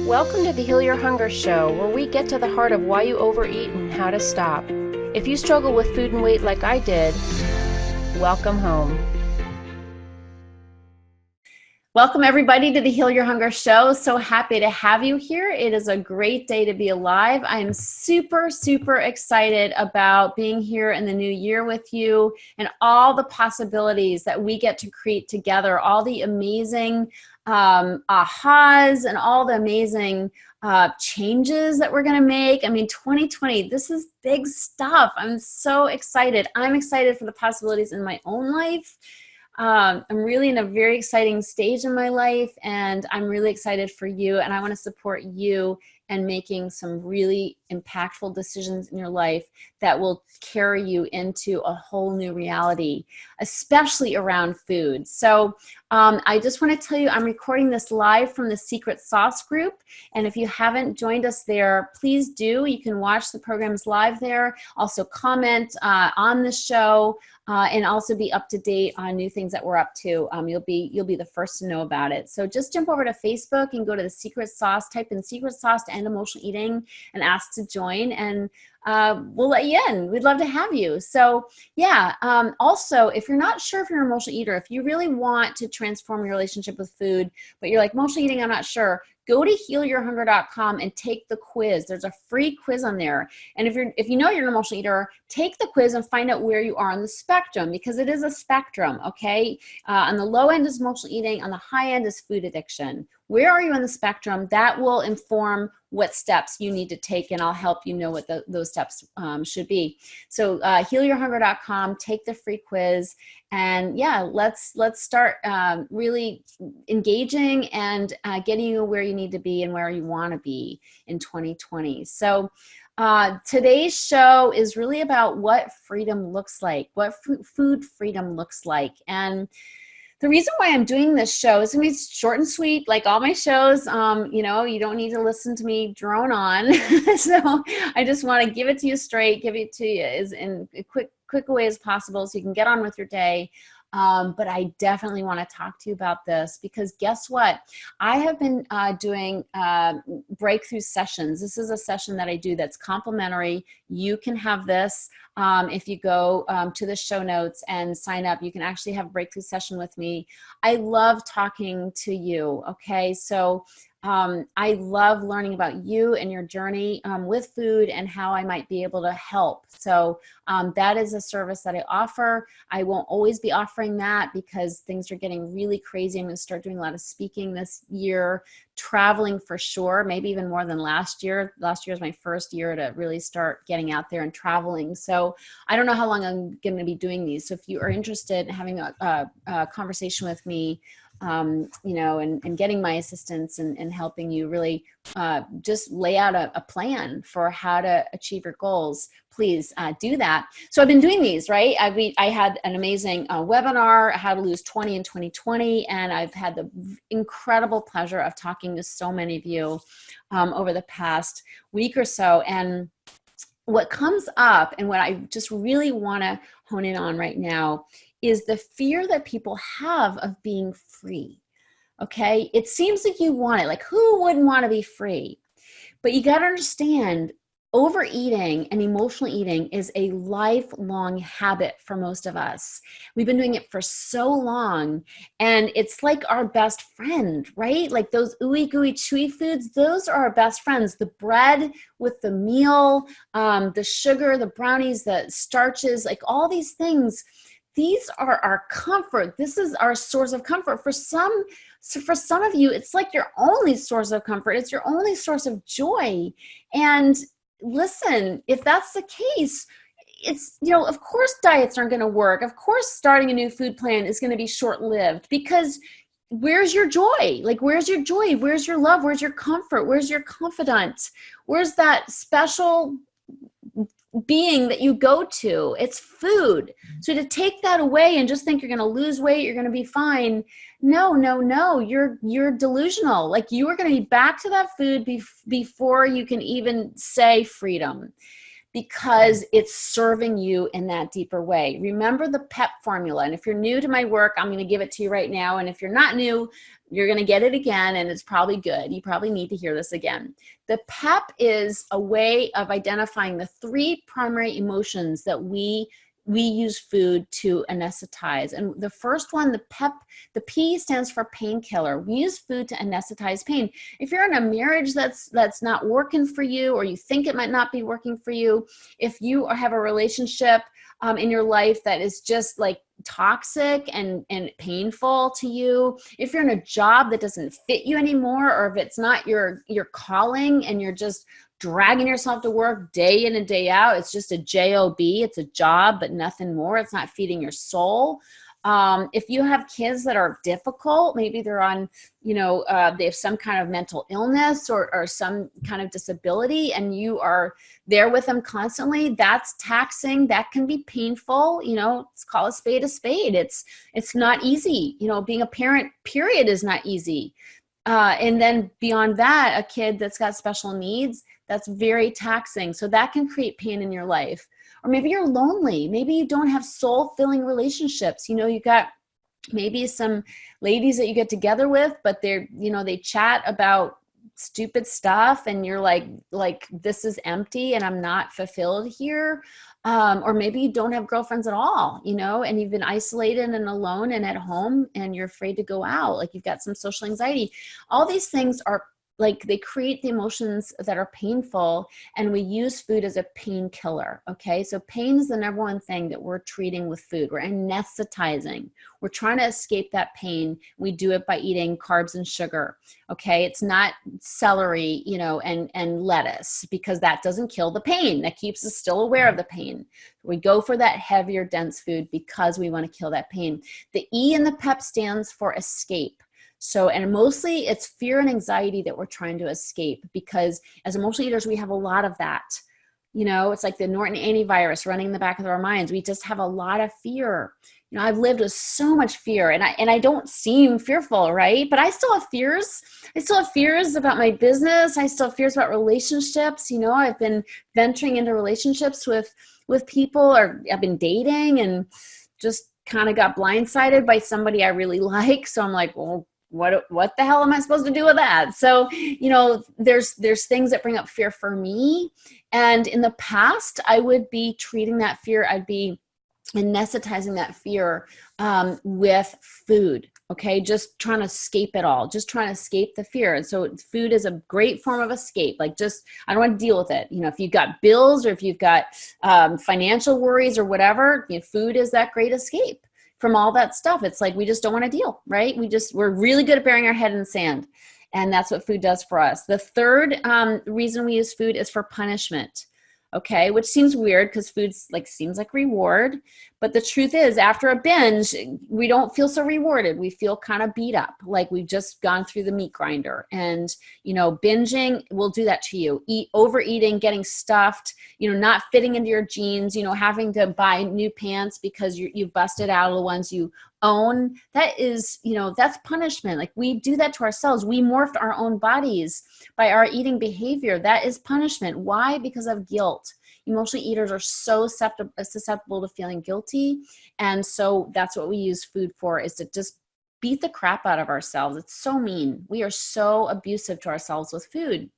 Welcome to the Heal Your Hunger Show, where we get to the heart of why you overeat and how to stop. If you struggle with food and weight like I did, welcome home. Welcome everybody to the Heal Your Hunger Show. So happy to have you here. It is a great day to be alive. I am super excited about being here in the new year with you and all the possibilities that we get to create together, all the amazing ahas and all the amazing changes that we're going to make. I mean, 2020, this is big stuff. I'm so excited. I'm excited for the possibilities in my own life. I'm really in a very exciting stage in my life, and I'm really excited for you, and I want to support you and making some really impactful decisions in your life that will carry you into a whole new reality, especially around food. So I just want to tell you, I'm recording this live from the Secret Sauce group. And if you haven't joined us there, please do. You can watch the programs live there. Also comment on the show and also be up to date on new things that we're up to. You'll be the first to know about it. So just jump over to Facebook and go to the Secret Sauce, type in Secret Sauce to End Emotional Eating and ask to join, and we'll let you in. We'd love to have you. So yeah, also, if you're not sure if you're an emotional eater, if you really want to transform your relationship with food, but you're like, emotional eating, I'm not sure, go to healyourhunger.com and take the quiz. There's a free quiz on there. And if you know you're an emotional eater, take the quiz and find out where you are on the spectrum, because it is a spectrum, okay? On the low end is emotional eating, on the high end is food addiction. Where are you on the spectrum? That will inform what steps you need to take, and I'll help you know what those steps should be. So healyourhunger.com, take the free quiz, and yeah, let's start really engaging and getting you where you need to be and where you want to be in 2020. So today's show is really about what freedom looks like, what food freedom looks like. And the reason why I'm doing this show is going to be short and sweet, like all my shows. You don't need to listen to me drone on. So I just want to give it to you straight, give it to you as in a quick way as possible so you can get on with your day. But I definitely want to talk to you about this, because guess what? I have been doing breakthrough sessions. This is a session that I do that's complimentary. You can have this if you go to the show notes and sign up. You can actually have a breakthrough session with me. I love talking to you, okay? So I love learning about you and your journey with food and how I might be able to help. So that is a service that I offer. I won't always be offering that because things are getting really crazy. I'm going to start doing a lot of speaking this year, traveling for sure, maybe even more than last year. Last year was my first year to really start getting out there and traveling. So I don't know how long I'm going to be doing these. So if you are interested in having a conversation with me, and getting my assistance and helping you really just lay out a plan for how to achieve your goals, please do that. So I've been doing these, right? I had an amazing webinar, How to Lose 20 in 2020, and I've had the incredible pleasure of talking to so many of you over the past week or so. And what comes up and what I just really want to hone in on right now is the fear that people have of being free, okay? It seems like you want it. Like, who wouldn't want to be free? But you got to understand, overeating and emotional eating is a lifelong habit for most of us. We've been doing it for so long, and it's like our best friend, right? Like those ooey gooey chewy foods, those are our best friends. The bread with the meal, the sugar, the brownies, the starches, like all these things, these are our comfort. This is our source of comfort. For some of you, it's like your only source of comfort. It's your only source of joy. And listen, if that's the case, it's, of course diets aren't going to work. Of course starting a new food plan is going to be short-lived, because where's your joy? Like, where's your joy? Where's your love? Where's your comfort? Where's your confidant? Where's that special being that you go to? It's food. So to take that away and just think you're going to lose weight, you're going to be fine. No, you're delusional. Like, you are going to be back to that food before you can even say freedom, because it's serving you in that deeper way. Remember the PEP formula. And if you're new to my work, I'm going to give it to you right now. And if you're not new, You're going to get it again, and it's probably good. You probably need to hear this again. The PEP is a way of identifying the 3 primary emotions that we use food to anesthetize. And the first one, the PEP, the P stands for painkiller. We use food to anesthetize pain. If you're in a marriage that's not working for you, or you think it might not be working for you, if you have a relationship in your life that is just like toxic and painful to you, if you're in a job that doesn't fit you anymore, or if it's not your calling and you're just dragging yourself to work day in and day out, it's just a job, it's a job but nothing more, it's not feeding your soul. If you have kids that are difficult, maybe they're on, they have some kind of mental illness or some kind of disability, and you are there with them constantly, that's taxing. That can be painful. Let's call a spade a spade. It's not easy. Being a parent, period, is not easy. And then beyond that, a kid that's got special needs, that's very taxing. So that can create pain in your life. Or maybe you're lonely. Maybe you don't have soul-filling relationships. You got maybe some ladies that you get together with, but they chat about stupid stuff, and you're like, this is empty and I'm not fulfilled here. Or maybe you don't have girlfriends at all, and you've been isolated and alone and at home, and you're afraid to go out. Like, you've got some social anxiety. All these things are they create the emotions that are painful, and we use food as a painkiller. Okay. So pain is the number one thing that we're treating with food. We're anesthetizing. We're trying to escape that pain. We do it by eating carbs and sugar. Okay. It's not celery, and lettuce, because that doesn't kill the pain. That keeps us still aware of the pain. We go for that heavier, dense food because we want to kill that pain. The E in the PEP stands for escape. So, and mostly it's fear and anxiety that we're trying to escape, because as emotional eaters, we have a lot of that. It's like the Norton antivirus running in the back of our minds. We just have a lot of fear. I've lived with so much fear, and I don't seem fearful, right? But I still have fears. I still have fears about my business. I still have fears about relationships. I've been venturing into relationships with people, or I've been dating and just kind of got blindsided by somebody I really like. So I'm like, well, what the hell am I supposed to do with that? So, there's things that bring up fear for me. And in the past, I would be treating that fear. I'd be anesthetizing that fear with food. Okay. Just trying to escape it all, just trying to escape the fear. And so food is a great form of escape. I don't want to deal with it. If you've got bills, or if you've got financial worries or whatever, food is that great escape from all that stuff. It's like, we just don't want to deal, right? We're really good at burying our head in the sand. And that's what food does for us. The third reason we use food is for punishment. Okay, which seems weird because food's seems like reward. But the truth is, after a binge, we don't feel so rewarded. We feel kind of beat up, like we've just gone through the meat grinder. And, binging will do that to you. Overeating, getting stuffed, not fitting into your jeans, having to buy new pants because you've busted out of the ones you own. That is, that's punishment. We do that to ourselves. We morphed our own bodies by our eating behavior. That is punishment. Why? Because of guilt. Emotional eaters are so susceptible to feeling guilty. And so that's what we use food for, is to just beat the crap out of ourselves. It's so mean. We are so abusive to ourselves with food.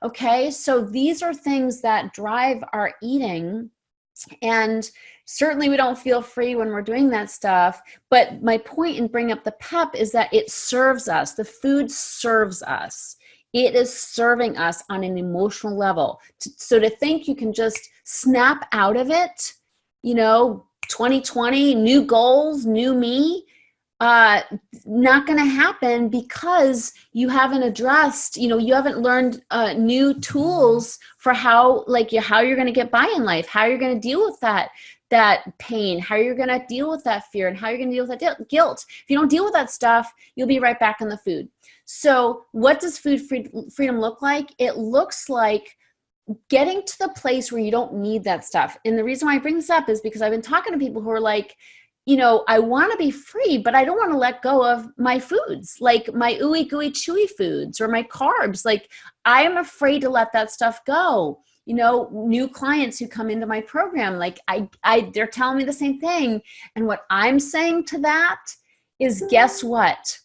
Okay. So these are things that drive our eating. And certainly we don't feel free when we're doing that stuff. But my point in bringing up the PEP is that it serves us. The food serves us. It is serving us on an emotional level. So to think you can just snap out of it, 2020, new goals, new me, not going to happen, because you haven't addressed, you haven't learned new tools for how you're going to get by in life, how you're going to deal with that pain, how you're going to deal with that fear, and how you're going to deal with that guilt. If you don't deal with that stuff, you'll be right back in the food. So what does food freedom look like? It looks like getting to the place where you don't need that stuff. And the reason why I bring this up is because I've been talking to people who are like, I want to be free, but I don't want to let go of my foods, like my ooey gooey chewy foods or my carbs. I am afraid to let that stuff go. New clients who come into my program, they're telling me the same thing. And what I'm saying to that is, guess what?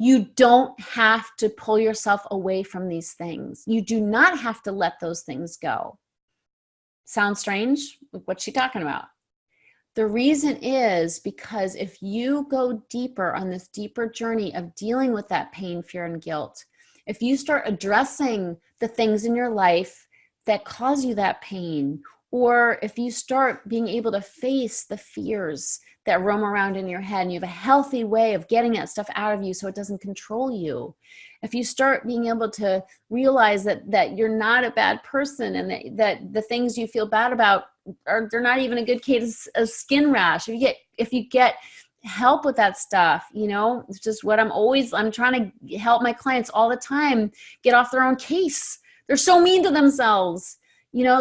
You don't have to pull yourself away from these things. You do not have to let those things go. Sounds strange? What's she talking about? The reason is because if you go deeper on this deeper journey of dealing with that pain, fear, and guilt, if you start addressing the things in your life that cause you that pain, or if you start being able to face the fears that roam around in your head and you have a healthy way of getting that stuff out of you so it doesn't control you, if you start being able to realize that you're not a bad person and that the things you feel bad about they're not even a good case of skin rash. If you get help with that stuff, it's just what I'm trying to help my clients all the time get off their own case. They're so mean to themselves,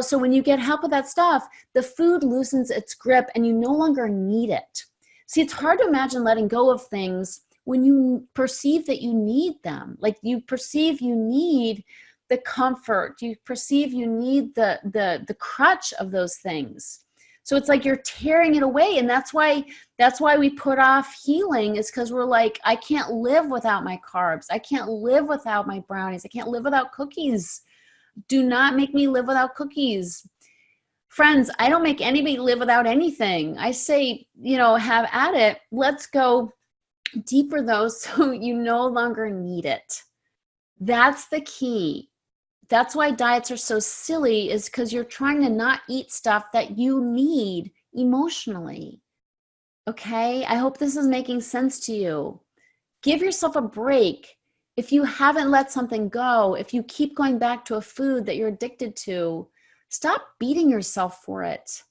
so when you get help with that stuff, the food loosens its grip and you no longer need it. See, it's hard to imagine letting go of things when you perceive that you need them. Like you perceive you need the comfort, you perceive you need the crutch of those things. So it's like you're tearing it away. And that's why we put off healing, is because we're like, I can't live without my carbs. I can't live without my brownies. I can't live without cookies. Do not make me live without cookies. Friends, I don't make anybody live without anything. I say, have at it. Let's go deeper though, so you no longer need it. That's the key. That's why diets are so silly, is because you're trying to not eat stuff that you need emotionally. Okay? I hope this is making sense to you. Give yourself a break. If you haven't let something go, if you keep going back to a food that you're addicted to, stop beating yourself for it.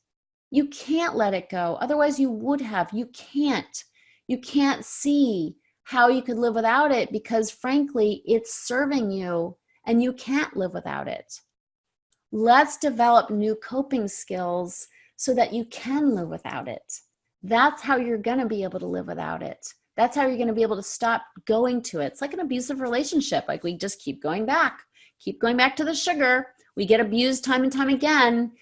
You can't let it go. Otherwise, you would have. You can't. You can't see how you could live without it because, frankly, it's serving you and you can't live without it. Let's develop new coping skills so that you can live without it. That's how you're going to be able to live without it. That's how you're going to be able to stop going to it. It's like an abusive relationship. Like we just keep going back to the sugar. We get abused time and time again.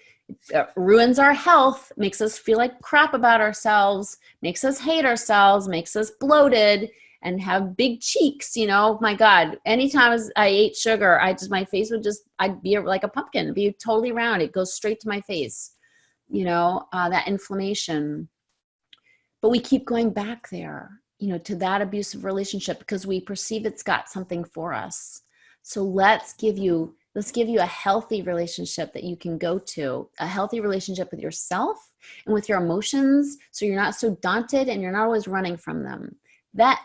It ruins our health, makes us feel like crap about ourselves, makes us hate ourselves, makes us bloated and have big cheeks. My God, anytime I ate sugar, my face I'd be like a pumpkin, it'd be totally round. It goes straight to my face, that inflammation. But we keep going back there, to that abusive relationship because we perceive it's got something for us. So let's give you a healthy relationship that you can go to, a healthy relationship with yourself and with your emotions, so you're not so daunted and you're not always running from them.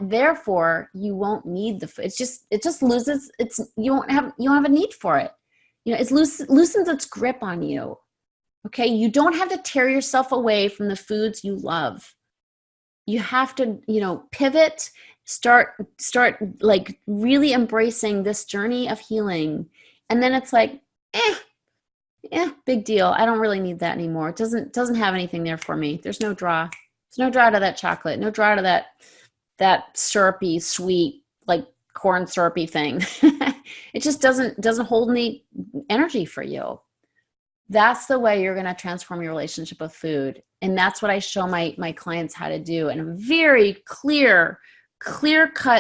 Therefore, you won't need the food. It just loses you don't have a need for it. It loosens its grip on you. Okay, you don't have to tear yourself away from the foods you love. You have to, pivot, start like really embracing this journey of healing. And then it's like, big deal. I don't really need that anymore. It doesn't have anything there for me. There's no draw. There's no draw to that chocolate. No draw to that syrupy, sweet, like corn syrupy thing. It just doesn't hold any energy for you. That's the way you're going to transform your relationship with food. And that's what I show my clients how to do in a very clear-cut,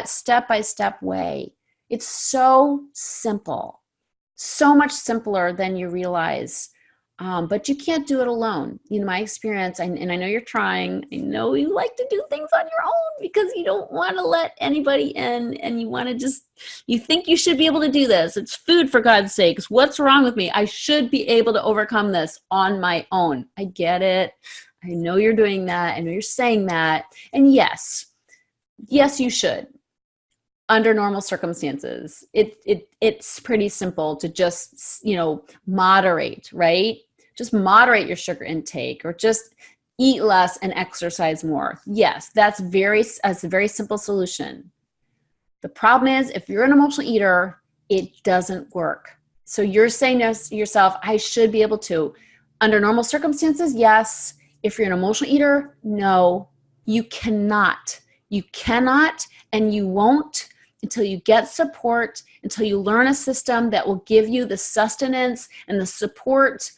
step-by-step way. It's so simple. So much simpler than you realize, but you can't do it alone. My experience, and I know you're trying, I know you like to do things on your own because you don't want to let anybody in and you think you should be able to do this. It's food, for God's sakes. What's wrong with me? I should be able to overcome this on my own. I get it. I know you're doing that. I know you're saying that. And yes, you should. Under normal circumstances, it's pretty simple to just, moderate, right? Just moderate your sugar intake or just eat less and exercise more. Yes, that's a very simple solution. The problem is if you're an emotional eater, it doesn't work. So you're saying to yourself, I should be able to. Under normal circumstances, yes. If you're an emotional eater, no, you cannot. You cannot and you won't until you get support, until you learn a system that will give you the sustenance and the support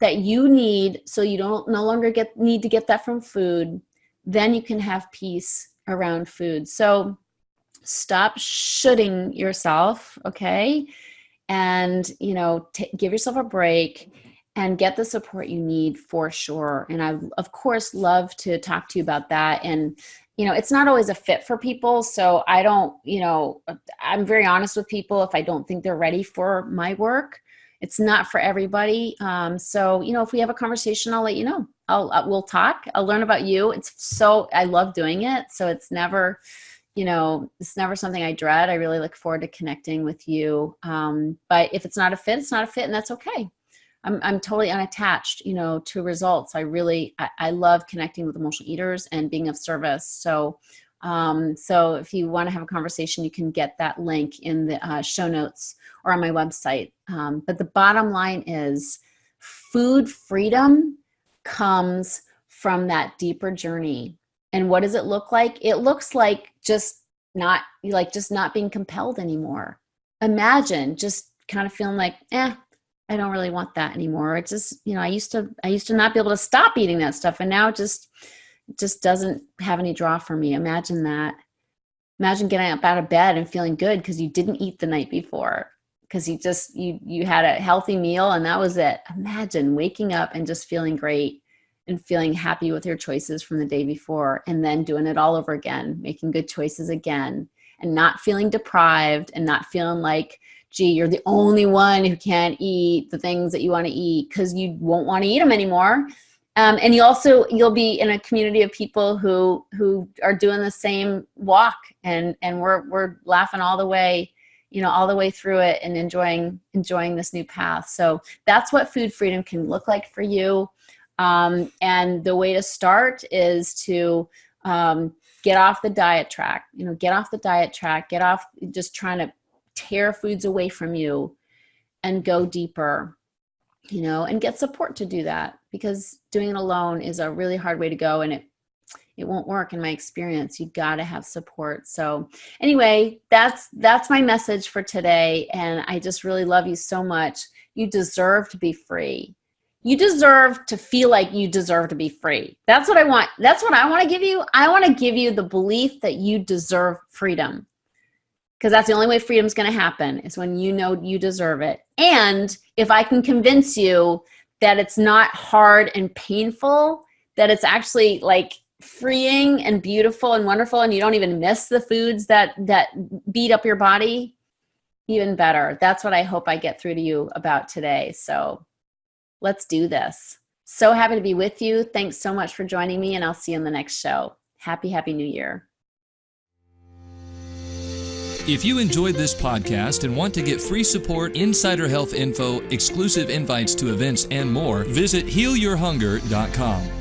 that you need so you no longer need to get that from food. Then you can have peace around food. So Stop shoulding yourself, okay? And, give yourself a break and get the support you need for sure. And I, of course, love to talk to you about that. And, it's not always a fit for people. So I don't, I'm very honest with people if I don't think they're ready for my work. It's not for everybody. So, if we have a conversation, I'll let you know. We'll talk. I'll learn about you. I love doing it. So it's never something I dread. I really look forward to connecting with you. But if it's not a fit, it's not a fit, and that's okay. I'm totally unattached, to results. I love connecting with emotional eaters and being of service. So if you want to have a conversation, you can get that link in the show notes or on my website. But the bottom line is food freedom comes from that deeper journey. And what does it look like? It looks like just not being compelled anymore. Imagine just kind of feeling like, I don't really want that anymore. It's just, I used to not be able to stop eating that stuff. And now it just doesn't have any draw for me. Imagine that. Imagine getting up out of bed and feeling good because you didn't eat the night before, because you had a healthy meal and that was it. Imagine waking up and just feeling great and feeling happy with your choices from the day before, and then doing it all over again, making good choices again, and not feeling deprived and not feeling like, gee, you're the only one who can't eat the things that you want to eat because you won't want to eat them anymore. And you'll be in a community of people who are doing the same walk, and we're laughing all the way, all the way through it and enjoying this new path. So that's what food freedom can look like for you. And the way to start is to get off the diet track, get off just trying to tear foods away from you and go deeper, and get support to do that, because doing it alone is a really hard way to go, and it won't work in my experience. You got to have support. So anyway, that's my message for today. And I just really love you so much. You deserve to be free. You deserve to feel like you deserve to be free. That's what I want. That's what I want to give you. I want to give you the belief that you deserve freedom, because that's the only way freedom is going to happen, is when you know you deserve it. And if I can convince you that it's not hard and painful, that it's actually like freeing and beautiful and wonderful, and you don't even miss the foods that beat up your body, even better. That's what I hope I get through to you about today. So let's do this. So happy to be with you. Thanks so much for joining me, and I'll see you in the next show. Happy New Year. If you enjoyed this podcast and want to get free support, insider health info, exclusive invites to events, and more, visit healyourhunger.com.